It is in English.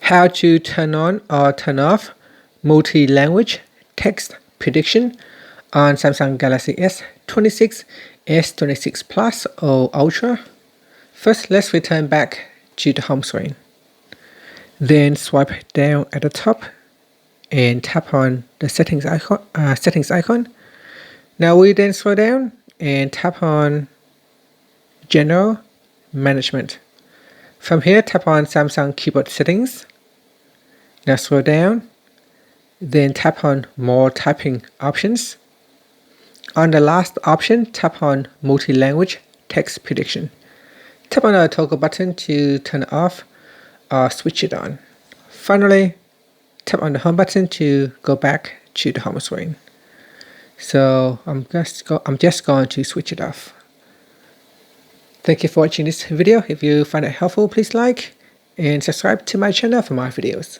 how to turn on or turn off multi-language text prediction on Samsung Galaxy S26, S26 Plus or Ultra. First, let's return back to the home screen. Then swipe down at the top and tap on the settings icon. Now we then scroll down and tap on General Management. From here, tap on Samsung Keyboard Settings. Now scroll down, then tap on More Typing Options. On the last option, tap on Multi-Language Text Prediction. Tap on the toggle button to turn it off or switch it on. Finally, tap on the home button to go back to the home screen. So I'm just going to switch it off. Thank you for watching this video. If you find it helpful, please like and subscribe to my channel for more videos.